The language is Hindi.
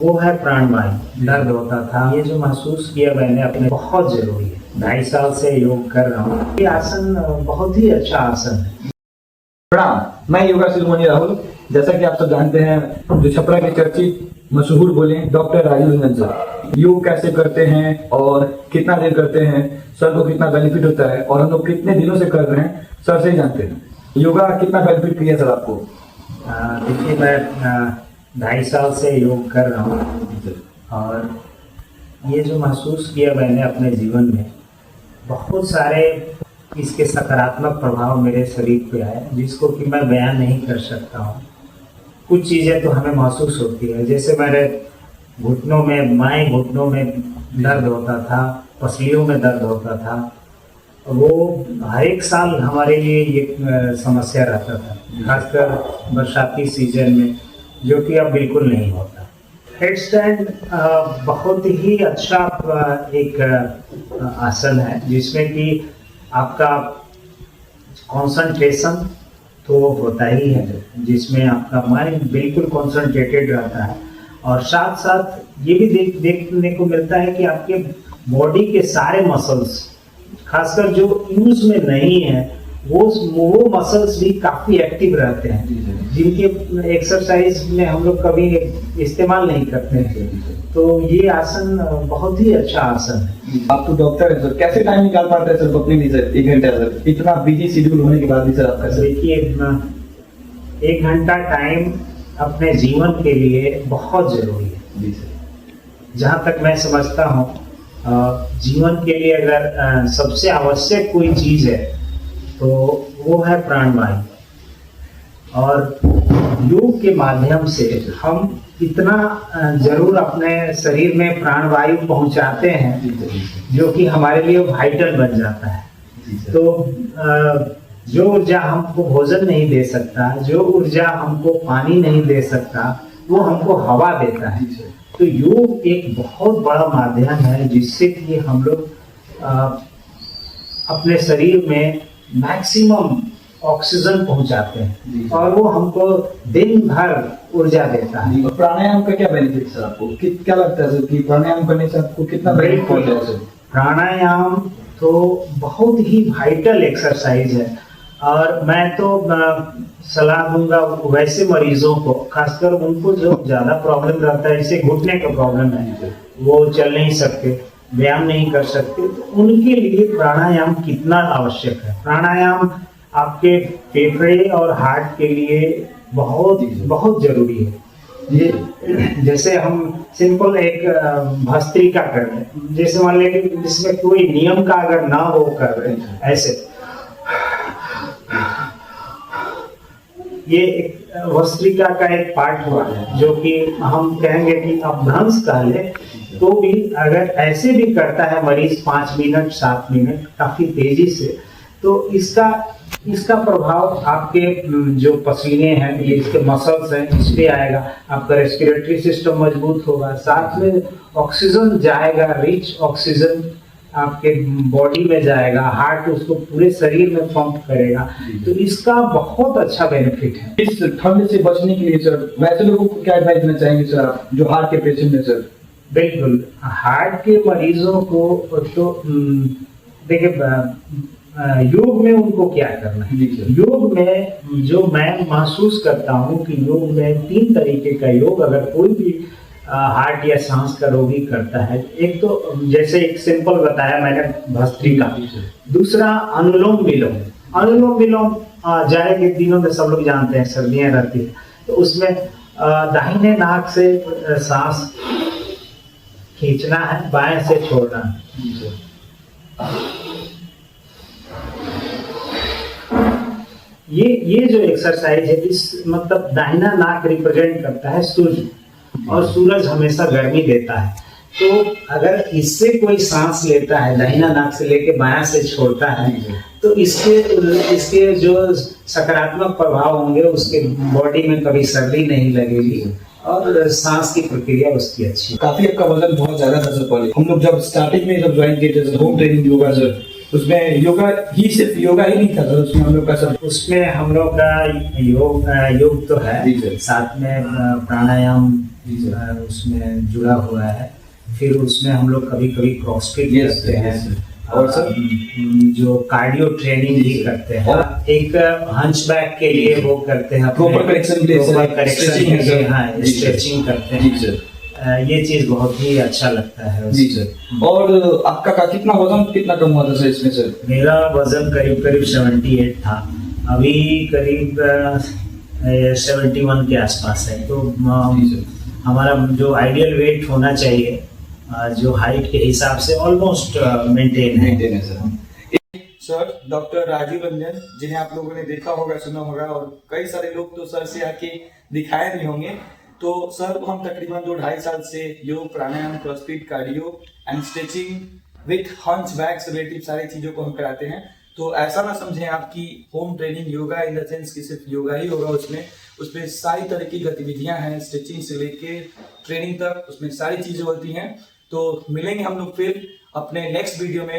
वो है प्राणवायु। दर्द होता था, ये जो महसूस किया मैंने अपने, बहुत जरूरी है। 2.5 साल से योग कर रहा हूँ। ये आसन बहुत ही अच्छा आसन है। प्रणाम, मैं योगा शिरोमणि राहुल। जैसा कि आप सब जानते हैं, जो छपरा के चर्चित मशहूर बोले डॉक्टर राजीव रंजन सर योग कैसे करते हैं और कितना देर करते हैं, सर को कितना बेनिफिट होता है और हम लोग कितने दिनों से कर रहे हैं, सर से ही जानते हैं। योगा कितना बेनिफिट किया सर आपको? देखिए, मैं 2.5 साल से योग कर रहा हूँ और ये जो महसूस किया मैंने अपने जीवन में, बहुत सारे इसके सकारात्मक प्रभाव मेरे शरीर पे आए, जिसको कि मैं बयान नहीं कर सकता हूँ। कुछ चीज़ें तो हमें महसूस होती है, जैसे मेरे घुटनों में, बाएं घुटनों में दर्द होता था, पसलियों में दर्द होता था। वो हर एक साल हमारे लिए ये समस्या रहता था, खासकर बरसाती सीजन में, जो कि अब बिल्कुल नहीं होता। हेड स्टैंड बहुत ही अच्छा एक आसन है, जिसमें कि आपका कंसंट्रेशन तो होता ही है, जिसमें आपका माइंड बिल्कुल कंसंट्रेटेड रहता है, और साथ साथ ये भी देखने को मिलता है कि आपके बॉडी के सारे मसल्स, खासकर जो यूज में नहीं है, वो मसल्स भी काफी एक्टिव रहते हैं, जिनके एक्सरसाइज में हम लोग कभी इस्तेमाल नहीं करते हैं। तो ये आसन बहुत ही अच्छा आसन है। आप तो डॉक्टर हैं सर, कैसे टाइम निकाल पाते हैं सर अपने लिए सर? 1 घंटा सर, इतना बिजी शेड्यूल होने के बाद भी सर आप कैसे? देखिए, 1 घंटा टाइम अपने जीवन के लिए बहुत जरूरी है। जी सर। जहाँ तक मैं समझता हूँ, जीवन के लिए अगर सबसे आवश्यक कोई चीज है तो वो है प्राणवायु। और योग के माध्यम से हम इतना जरूर अपने शरीर में प्राणवायु पहुंचाते हैं, जो कि हमारे लिए वाइटल बन जाता है। तो जो ऊर्जा हमको भोजन नहीं दे सकता, जो ऊर्जा हमको पानी नहीं दे सकता, वो हमको हवा देता है। तो योग एक बहुत बड़ा माध्यम है, जिससे कि हम लोग अपने शरीर में मैक्सिमम ऑक्सीजन पहुंचाते हैं, और वो हमको दिन भर ऊर्जा देता है। प्राणायाम का क्या बेनिफिट सर आपको? क्या लगता है सर कि प्राणायाम करने से आपको कितना बेनिफिट पहुंचा है सर? प्राणायाम तो बहुत ही वाइटल एक्सरसाइज है, और मैं तो सलाह दूंगा वैसे मरीजों को, खासकर उनको जो ज्यादा प्रॉब्लम रहता है, जैसे घुटने का प्रॉब्लम है, वो चल नहीं सकते, व्यायाम नहीं कर सकते, तो उनके लिए प्राणायाम कितना आवश्यक है। प्राणायाम आपके फेफड़े और हार्ट के लिए बहुत बहुत जरूरी है। ये जैसे हम सिंपल एक भस्त्रिका कर रहे हैं, जैसे मान लें कि जिसमें कोई नियम का अगर ना हो कर रहे हैं, ऐसे ये एक भस्त्रिका का एक पार्ट हुआ, जो कि हम कहेंगे कि अपभ्रंश कह ले, तो भी अगर ऐसे भी करता है मरीज 5 मिनट 7 मिनट काफी तेजी से, तो इसका प्रभाव आपके जो पसीने हैं, ये इसके मसल्स हैं, इस पे आएगा। आपका रेस्पिरेटरी सिस्टम मजबूत होगा, साथ में ऑक्सीजन जाएगा, रिच ऑक्सीजन आपके बॉडी में जाएगा, हार्ट उसको पूरे शरीर में पंप करेगा। तो इसका बहुत अच्छा बेनिफिट है। इस ठंड से बचने के लिए सर वैसे लोगों को क्या एडवाइस देना चाहेंगे सर आप, जो हार्ट के पेशेंट हैं सर? बिल्कुल, हार्ट के मरीजों को तो देखिए, योग में उनको क्या करना है। योग में जो मैं महसूस करता हूँ कि योग में 3 तरीके का योग अगर कोई भी हार्ट या सांस का रोगी करता है, एक तो जैसे एक सिंपल बताया मैंने भस्त्रिका, दूसरा अनुलोम विलोम। अनुलोम विलोम जाड़े के दिनों में सब लोग जानते हैं, सर्दियां रहती है, तो उसमें दाहिने नाक से सांस खींचना है, बाएं से छोड़ना है। ये जो एक्सरसाइज है, इस मतलब दाहिना नाक रिप्रेजेंट करता है सूर्य, और सूरज हमेशा गर्मी देता है। तो अगर इससे कोई सांस लेता है, दाहिना नाक से लेके बायां से छोड़ता है, तो इसके जो सकारात्मक प्रभाव होंगे, उसके बॉडी में कभी सर्दी नहीं लगेगी, और सांस की प्रक्रिया उसकी अच्छी। काफी आपका वजन बहुत ज्यादा था सर पहले। हम लोग जब स्टार्टिंग में जब ज्वाइन किए थे होम ट्रेनिंग योगा सर, उसमें योगा ही सिर्फ योगा ही नहीं था सर, उसमें हम लोग का सर, उसमें हम लोग का योग तो है, साथ में प्राणायाम उसमें जुड़ा हुआ है। फिर उसमें हम लोग कभी कभी क्रॉसफिट Yes, करते sir, हैं। yes, sir. और सर? जो कार्डियो ट्रेनिंग भी करते हैं। और एक हंचबैक के लिए वो करते हैं, Proper correction के लिए, sir, proper correction stretching के है, लिए, sir. हाँ जी, sir. स्ट्रेचिंग करते जी हैं। सर। ये चीज बहुत ही अच्छा लगता है जी उसमें। सर। और आपका कितना वजन कितना कम हुआ था सर इसमें सर? मेरा वजन करीब करीब 78 था, अभी करीब 71 के आसपास है। तो जी सर। हमारा जो आइडियल वेट होना चाहिए जो हाइट के हिसाब से ऑलमोस्ट मेंटेन है। मेंटेन है sir. Sir doctor Rajiv Ranjan, जिन्हें आप लोगों ने देखा होगा, सुना होगा, और कई सारे लोग तो सर से आके दिखाए भी होंगे। तो सर को हम तकरीबन 2-2.5 साल से yoga, pranayama, crossfit, cardio and stretching with hunchback relative सारी चीजों को हम कराते हैं। तो ऐसा ना समझें आपकी home training yoga in the sense कि सिर्फ योगा ही होगा उसमें सारी तरह की गतिविधियां हैं, स्ट्रेचिंग से लेके ट्रेनिंग तक उसमें सारी चीजें होती हैं। तो मिलेंगे हम लोग फिर अपने नेक्स्ट वीडियो में।